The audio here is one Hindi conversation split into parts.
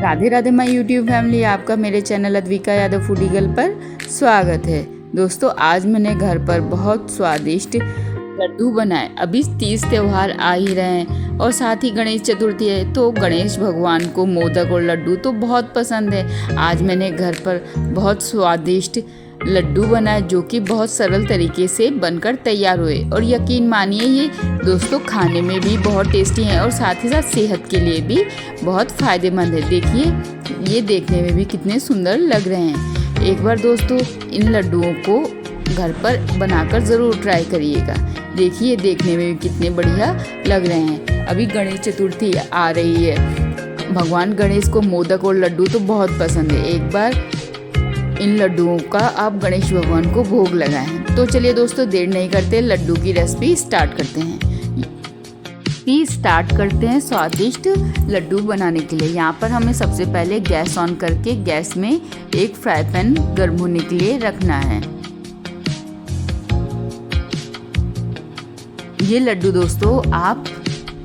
Radhe Radhe my YouTube family, आपका मेरे channel Advika Yadav foodie girl पर स्वागत है। दोस्तों, आज मैंने घर पर बहुत स्वादिष्ट लड्डू बनाए। अभी तीज त्यौहार आ ही रहे हैं और साथ ही गणेश चतुर्थी है, तो गणेश भगवान को मोदक और लड्डू तो बहुत पसंद है। आज मैंने घर पर बहुत स्वादिष्ट लड्डू बनाए जो कि बहुत सरल तरीके से बनकर तैयार हुए, और यकीन मानिए ये दोस्तों खाने में भी बहुत टेस्टी हैं और साथ ही साथ सेहत के लिए भी बहुत फ़ायदेमंद है। देखिए ये देखने में भी कितने सुंदर लग रहे हैं। एक बार दोस्तों इन लड्डुओं को घर पर बनाकर ज़रूर ट्राई करिएगा। देखिए देखने में भी कितने बढ़िया लग रहे हैं। अभी गणेश चतुर्थी आ रही है, भगवान गणेश को मोदक और लड्डू तो बहुत पसंद है। एक बार इन लड्डुओं का आप गणेश भगवान को भोग लगाएं। तो चलिए दोस्तों देर नहीं करते, लड्डू की रेसिपी स्टार्ट करते हैं। स्वादिष्ट लड्डू बनाने के लिए यहाँ पर हमें सबसे पहले गैस ऑन करके गैस में एक फ्राई पैन गर्म होने के लिए रखना है। ये लड्डू दोस्तों आप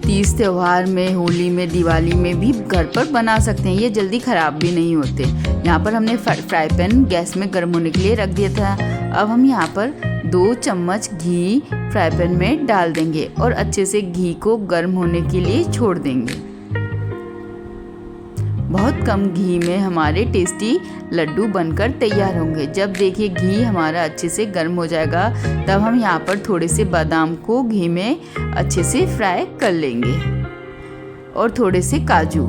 तीज त्यौहार में, होली में, दिवाली में भी घर पर बना सकते हैं। ये जल्दी ख़राब भी नहीं होते। यहाँ पर हमने फ्राई पैन गैस में गर्म होने के लिए रख दिया था। अब हम यहाँ पर 2 चम्मच घी फ्राई पैन में डाल देंगे और अच्छे से घी को गर्म होने के लिए छोड़ देंगे। बहुत कम घी में हमारे टेस्टी लड्डू बनकर तैयार होंगे। जब देखिए घी हमारा अच्छे से गर्म हो जाएगा, तब हम यहाँ पर थोड़े से बादाम को घी में अच्छे से फ्राई कर लेंगे और थोड़े से काजू।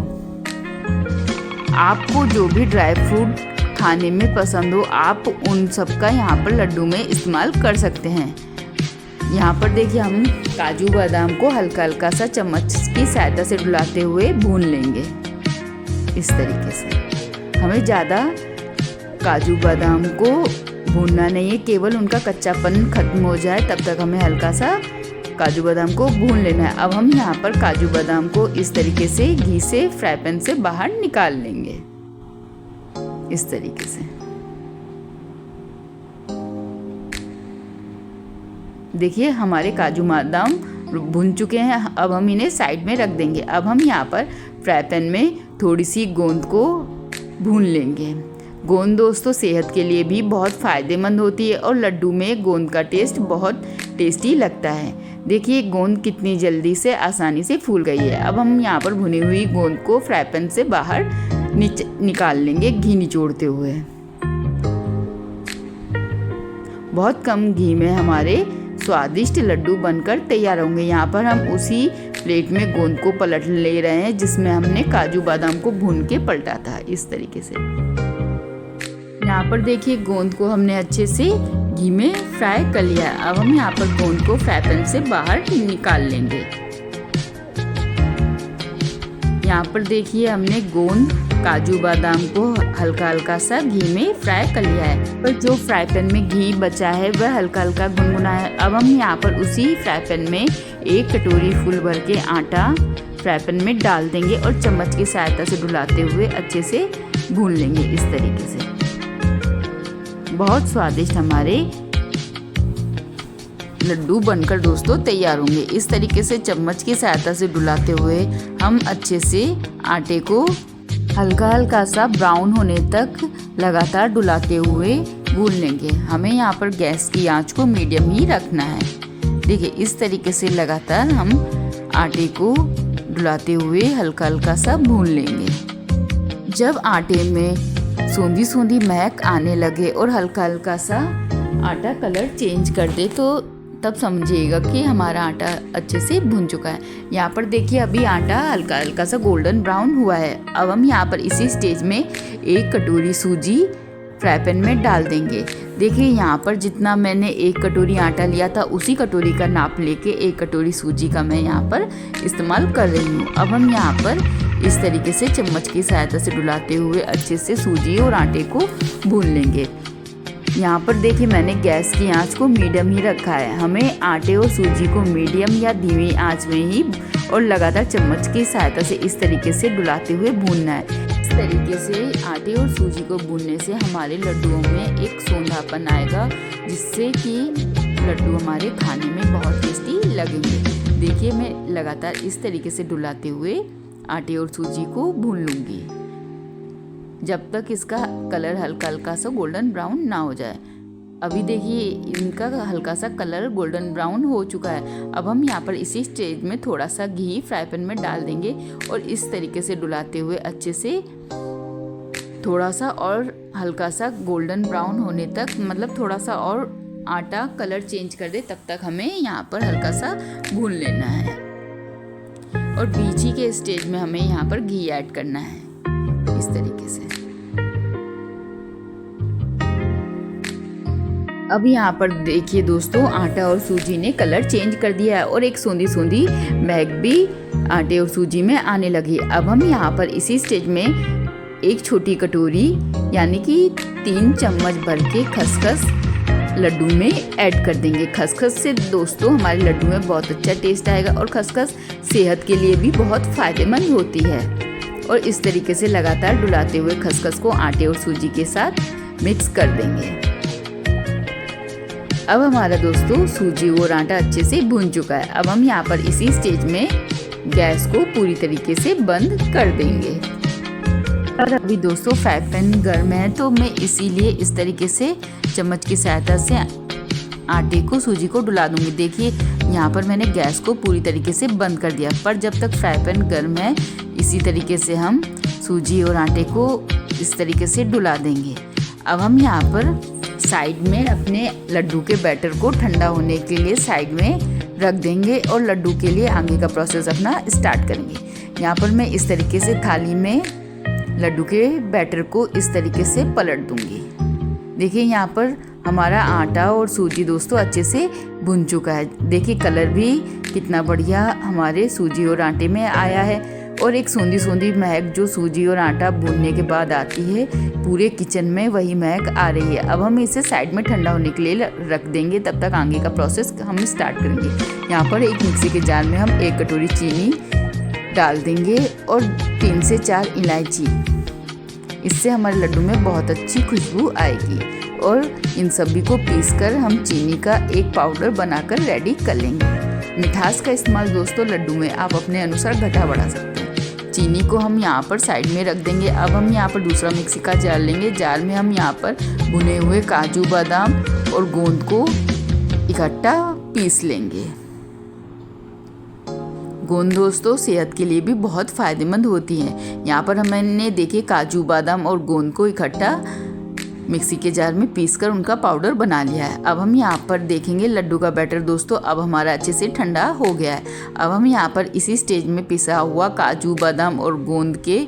आपको जो भी ड्राई फ्रूट खाने में पसंद हो, आप उन सब का यहाँ पर लड्डू में इस्तेमाल कर सकते हैं। यहाँ पर देखिए हम काजू बादाम को हल्का हल्का सा चम्मच की सहायता से डुलाते हुए भून लेंगे। इस तरीके से हमें ज़्यादा काजू बादाम को भूनना नहीं है, केवल उनका कच्चापन खत्म हो जाए तब तक हमें हल्का सा काजू बादाम को भून लेना है। अब हम यहाँ पर काजू बादाम को इस तरीके से घी से फ्राई पैन से बाहर निकाल लेंगे। इस तरीके से देखिए हमारे काजू बादाम भुन चुके हैं। अब हम इन्हें साइड में रख देंगे। अब हम यहाँ पर फ्राई पैन में थोड़ी सी गोंद को भून लेंगे। गोंद दोस्तों सेहत के लिए भी बहुत फ़ायदेमंद होती है और लड्डू में गोंद का टेस्ट बहुत टेस्टी लगता है। देखिए गोंद कितनी जल्दी से आसानी से फूल गई है। अब हम यहाँ पर भुनी हुई गोंद को फ्राई पैन से बाहर निकाल लेंगे घी निचोड़ते हुए। बहुत कम घी में हमारे स्वादिष्ट लड्डू बनकर तैयार होंगे। यहाँ पर हम उसी प्लेट में गोंद को पलट ले रहे हैं जिसमें हमने काजू बादाम को भून के पलटा था। इस तरीके से यहाँ पर देखिए गोंद को हमने अच्छे से घी में फ्राई कर लिया। अब हम यहाँ पर गोंद को फ्राई पैन से बाहर निकाल लेंगे। यहाँ पर देखिए हमने गोंद काजू बादाम को हल्का हल्का सा घी में फ्राई कर लिया है, पर जो फ्राई पैन में घी बचा है वह हल्का हल्का गुनगुना है। अब हम यहाँ पर उसी फ्राई पैन में 1 कटोरी फुल भर के आटा फ्राई पैन में डाल देंगे और चम्मच की सहायता से डुलाते हुए अच्छे से भून लेंगे। इस तरीके से बहुत स्वादिष्ट हमारे लड्डू बनकर दोस्तों तैयार होंगे। इस तरीके से चम्मच की सहायता से डुलाते हुए हम अच्छे से आटे को हल्का हल्का सा ब्राउन होने तक लगातार डुलाते हुए भून लेंगे। हमें यहाँ पर गैस की आंच को मीडियम ही रखना है। देखिए इस तरीके से लगातार हम आटे को डुलाते हुए हल्का हल्का सा भून लेंगे। जब आटे में सोंधी सोंधी महक आने लगे और हल्का हल्का सा आटा कलर चेंज कर दे, तो तब समझिएगा कि हमारा आटा अच्छे से भुन चुका है। यहाँ पर देखिए अभी आटा हल्का हल्का सा गोल्डन ब्राउन हुआ है। अब हम यहाँ पर इसी स्टेज में 1 कटोरी सूजी फ्राई पैन में डाल देंगे। देखिए यहाँ पर जितना मैंने 1 कटोरी आटा लिया था उसी कटोरी का नाप लेके 1 कटोरी सूजी का मैं यहाँ पर इस्तेमाल कर रही हूँ। अब हम यहाँ पर इस तरीके से चम्मच की सहायता से डुलाते हुए अच्छे से सूजी और आटे को भून लेंगे। यहाँ पर देखिए मैंने गैस की आंच को मीडियम ही रखा है। हमें आटे और सूजी को मीडियम या धीमी आंच में ही और लगातार चम्मच की सहायता से इस तरीके से डुलाते हुए भूनना है। इस तरीके से आटे और सूजी को भूनने से हमारे लड्डुओं में एक सोंधापन आएगा, जिससे कि लड्डू हमारे खाने में बहुत टेस्टी लगेंगे। देखिए मैं लगातार इस तरीके से डुलाते हुए आटे और सूजी को भून लूँगी। जब तक इसका कलर हल्का हल्का सा गोल्डन ब्राउन ना हो जाए। अभी देखिए इनका हल्का सा कलर गोल्डन ब्राउन हो चुका है। अब हम यहाँ पर इसी स्टेज में थोड़ा सा घी फ्राई पैन में डाल देंगे और इस तरीके से डुलाते हुए अच्छे से थोड़ा सा और हल्का सा गोल्डन ब्राउन होने तक, मतलब थोड़ा सा और आटा कलर चेंज कर दे तब तक हमें यहाँ पर हल्का सा भून लेना है। और बीच ही के स्टेज में हमें यहाँ पर घी ऐड करना है इस तरीके से। अब यहाँ पर देखिए दोस्तों, आटा और सूजी ने कलर चेंज कर दिया है और एक सोंधी सोंधी महक भी आटे और सूजी में आने लगी। अब हम यहाँ पर इसी स्टेज में एक छोटी कटोरी यानी कि 3 चम्मच भर के खसखस लड्डू में ऐड कर देंगे। खसखस से दोस्तों हमारे लड्डू में बहुत अच्छा टेस्ट आएगा और खसखस सेहत के लिए भी बहुत फ़ायदेमंद होती है। और इस तरीके से लगातार डुलाते हुए खसखस को आटे और सूजी के साथ मिक्स कर देंगे। अब हमारा दोस्तों सूजी और आटा अच्छे से भून चुका है। अब हम यहाँ पर इसी स्टेज में गैस को पूरी तरीके से बंद कर देंगे। और अभी दोस्तों फ्राई पैन गर्म है तो मैं इसीलिए इस तरीके से चम्मच की सहायता से आटे को सूजी को डुला दूंगी। देखिए यहाँ पर मैंने गैस को पूरी तरीके से बंद कर दिया, पर जब तक फ्राई पैन गर्म है इसी तरीके से हम सूजी और आटे को इस तरीके से डुला देंगे। अब हम यहाँ पर साइड में अपने लड्डू के बैटर को ठंडा होने के लिए साइड में रख देंगे और लड्डू के लिए आगे का प्रोसेस अपना स्टार्ट करेंगे। यहाँ पर मैं इस तरीके से थाली में लड्डू के बैटर को इस तरीके से पलट दूंगी। देखिए यहाँ पर हमारा आटा और सूजी दोस्तों अच्छे से भुन चुका है। देखिए कलर भी कितना बढ़िया हमारे सूजी और आटे में आया है और एक सोंधी सोंधी महक जो सूजी और आटा भूनने के बाद आती है, पूरे किचन में वही महक आ रही है। अब हम इसे साइड में ठंडा होने के लिए रख देंगे, तब तक आगे का प्रोसेस हम स्टार्ट करेंगे। यहाँ पर एक मिक्सी के जार में हम 1 कटोरी चीनी डाल देंगे और 3 से 4 इलायची। इससे हमारे लड्डू में बहुत अच्छी खुशबू आएगी और इन सभी को पीसकर हम चीनी का एक पाउडर बनाकर रेडी कर लेंगे। मिठास का इस्तेमाल दोस्तों लड्डू में आप अपने अनुसार घटा बढ़ा सकते हैं। चीनी को हम यहाँ पर साइड में रख देंगे। अब हम यहाँ पर दूसरा मिक्सी का जार लेंगे। जार में हम यहाँ पर भुने हुए काजू बादाम और गोंद को इकट्ठा पीस लेंगे। गोंद दोस्तों सेहत के लिए भी बहुत फ़ायदेमंद होती हैं। यहाँ पर हमने देखिए काजू बादाम और गोंद को इकट्ठा मिक्सी के जार में पीसकर उनका पाउडर बना लिया है। अब हम यहाँ पर देखेंगे लड्डू का बैटर दोस्तों अब हमारा अच्छे से ठंडा हो गया है। अब हम यहाँ पर इसी स्टेज में पिसा हुआ काजू बादाम और गोंद के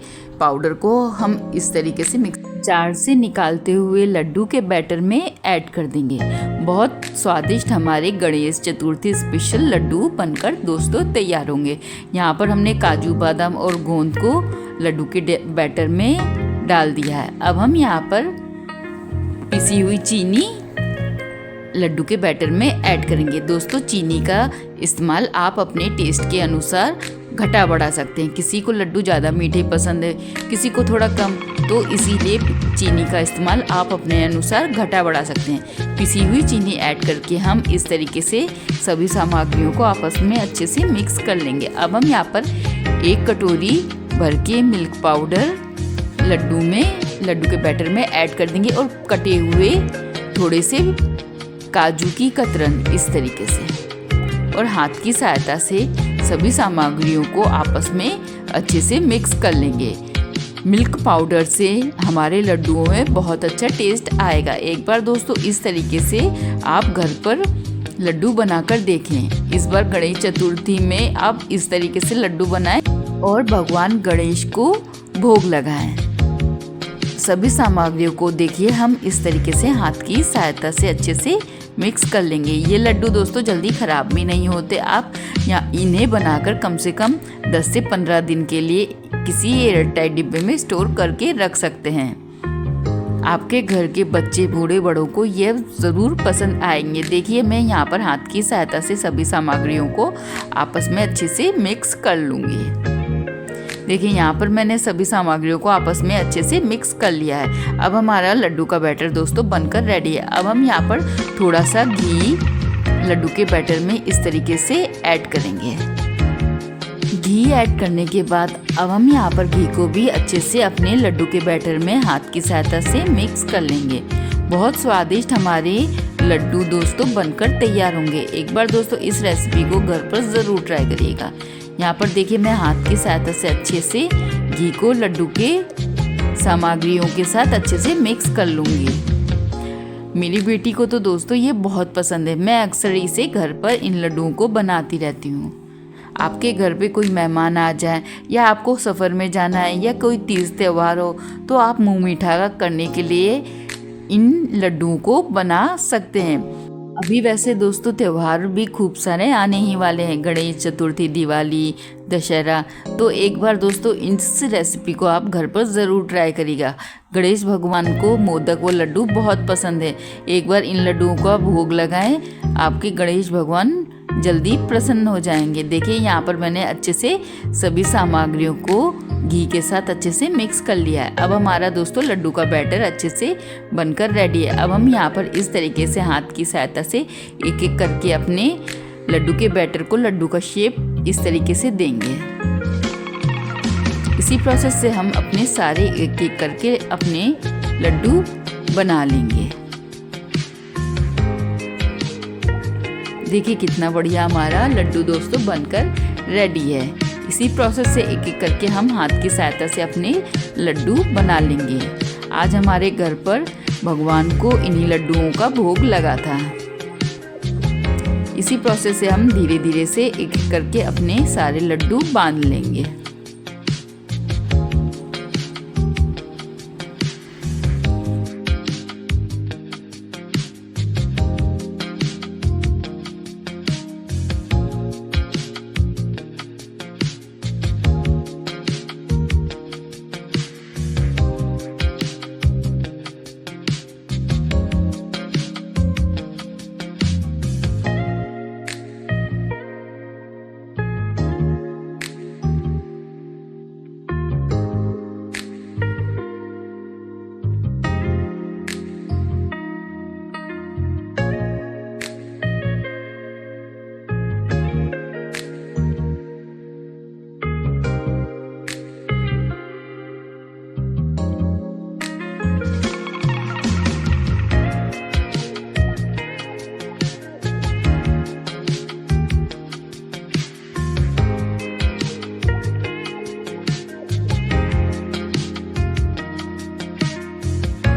पाउडर को हम इस तरीके से मिक्स जार से निकालते हुए लड्डू के बैटर में ऐड कर देंगे। बहुत स्वादिष्ट हमारे गणेश चतुर्थी स्पेशल लड्डू बनकर दोस्तों तैयार होंगे। यहाँ पर हमने काजू बादाम और गोंद को लड्डू के बैटर में डाल दिया है। अब हम यहाँ पर पिसी हुई चीनी लड्डू के बैटर में ऐड करेंगे। दोस्तों चीनी का इस्तेमाल आप अपने टेस्ट के अनुसार घटा बढ़ा सकते हैं। किसी को लड्डू ज़्यादा मीठे पसंद है, किसी को थोड़ा कम, तो इसीलिए चीनी का इस्तेमाल आप अपने अनुसार घटा बढ़ा सकते हैं। पिसी हुई चीनी ऐड करके हम इस तरीके से सभी सामग्रियों को आपस में अच्छे से मिक्स कर लेंगे। अब हम यहाँ पर 1 कटोरी भर के मिल्क पाउडर लड्डू के बैटर में ऐड कर देंगे और कटे हुए थोड़े से काजू की कतरन इस तरीके से और हाथ की सहायता से सभी सामग्रियों को आपस में अच्छे से मिक्स कर लेंगे। मिल्क पाउडर से हमारे लड्डुओं में बहुत अच्छा टेस्ट आएगा। एक बार दोस्तों इस तरीके से आप घर पर लड्डू बनाकर देखें। इस बार गणेश चतुर्थी में आप इस तरीके से लड्डू बनाएं और भगवान गणेश को भोग लगाएं। सभी सामग्रियों को देखिए हम इस तरीके से हाथ की सहायता से अच्छे से मिक्स कर लेंगे। ये लड्डू दोस्तों जल्दी ख़राब भी नहीं होते। आप इन्हें बनाकर कम से कम 10 से 15 दिन के लिए किसी एयरटाइट डिब्बे में स्टोर करके रख सकते हैं। आपके घर के बच्चे बूढ़े बड़ों को यह ज़रूर पसंद आएंगे। देखिए मैं यहाँ पर हाथ की सहायता से सभी सामग्रियों को आपस में अच्छे से मिक्स कर लूँगी। देखिए यहाँ पर मैंने सभी सामग्रियों को आपस में अच्छे से मिक्स कर लिया है। अब हमारा लड्डू का बैटर दोस्तों बनकर रेडी है। अब हम यहाँ पर थोड़ा सा घी लड्डू के बैटर में इस तरीके से ऐड करेंगे। घी ऐड करने के बाद अब हम यहाँ पर घी को भी अच्छे से अपने लड्डू के बैटर में हाथ की सहायता से मिक्स कर लेंगे। बहुत स्वादिष्ट हमारे लड्डू दोस्तों बनकर तैयार होंगे। एक बार दोस्तों इस रेसिपी को घर पर ज़रूर ट्राई करिएगा। यहाँ पर देखिए मैं हाथ की सहायता से अच्छे से घी को लड्डू के सामग्रियों के साथ अच्छे से मिक्स कर लूँगी। मेरी बेटी को तो दोस्तों ये बहुत पसंद है। मैं अक्सर इसे घर पर इन लड्डुओं को बनाती रहती हूँ। आपके घर पे कोई मेहमान आ जाए या आपको सफ़र में जाना है या कोई तीज त्यौहार हो तो आप मुँह मीठा करने के लिए इन लड्डुओं को बना सकते हैं। अभी वैसे दोस्तों त्यौहार भी खूब सारे आने ही वाले हैं, गणेश चतुर्थी, दिवाली, दशहरा। तो एक बार दोस्तों इस रेसिपी को आप घर पर ज़रूर ट्राई करिएगा। गणेश भगवान को मोदक व लड्डू बहुत पसंद है। एक बार इन लड्डुओं को आप भोग लगाएं, आपके गणेश भगवान जल्दी प्रसन्न हो जाएंगे। देखिए यहाँ पर मैंने अच्छे से सभी सामग्रियों को घी के साथ अच्छे से मिक्स कर लिया है। अब हमारा दोस्तों लड्डू का बैटर अच्छे से बनकर रेडी है। अब हम यहाँ पर इस तरीके से हाथ की सहायता से एक एक करके अपने लड्डू के बैटर को लड्डू का शेप इस तरीके से देंगे। इसी प्रोसेस से हम अपने सारे एक एक करके अपने लड्डू बना लेंगे। देखिए कितना बढ़िया हमारा लड्डू दोस्तों बनकर रेडी है। इसी प्रोसेस से एक एक करके हम हाथ की सहायता से अपने लड्डू बना लेंगे। आज हमारे घर पर भगवान को इन्हीं लड्डुओं का भोग लगा था। इसी प्रोसेस से हम धीरे धीरे से एक एक करके अपने सारे लड्डू बांध लेंगे।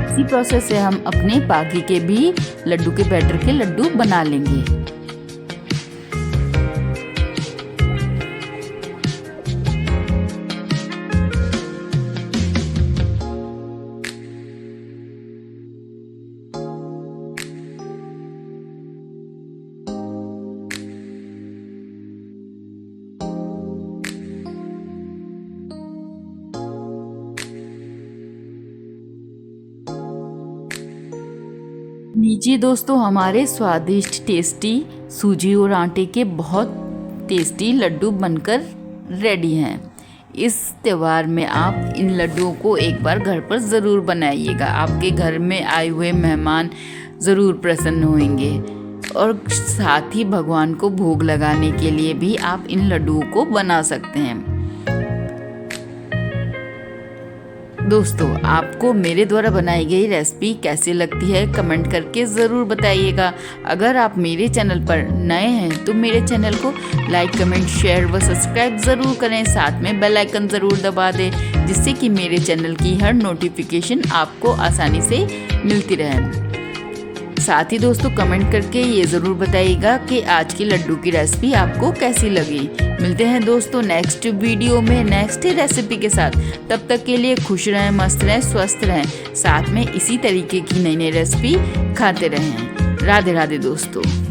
इसी प्रोसेस से हम अपने बाकी के भी लड्डू के बैटर के लड्डू बना लेंगे। लीजिए दोस्तों हमारे स्वादिष्ट टेस्टी सूजी और आटे के बहुत टेस्टी लड्डू बनकर रेडी हैं। इस त्यौहार में आप इन लड्डुओं को एक बार घर पर ज़रूर बनाइएगा। आपके घर में आए हुए मेहमान ज़रूर प्रसन्न होंगे और साथ ही भगवान को भोग लगाने के लिए भी आप इन लड्डुओं को बना सकते हैं। दोस्तों आपको मेरे द्वारा बनाई गई रेसिपी कैसी लगती है कमेंट करके ज़रूर बताइएगा। अगर आप मेरे चैनल पर नए हैं तो मेरे चैनल को लाइक कमेंट शेयर व सब्सक्राइब ज़रूर करें। साथ में बेल आइकन ज़रूर दबा दें जिससे कि मेरे चैनल की हर नोटिफिकेशन आपको आसानी से मिलती रहे। साथ ही दोस्तों कमेंट करके ये ज़रूर बताइएगा कि आज की लड्डू की रेसिपी आपको कैसी लगी। मिलते हैं दोस्तों नेक्स्ट वीडियो में नेक्स्ट रेसिपी के साथ। तब तक के लिए खुश रहें, मस्त रहें, स्वस्थ रहें। साथ में इसी तरीके की नई नई रेसिपी खाते रहें। राधे राधे दोस्तों।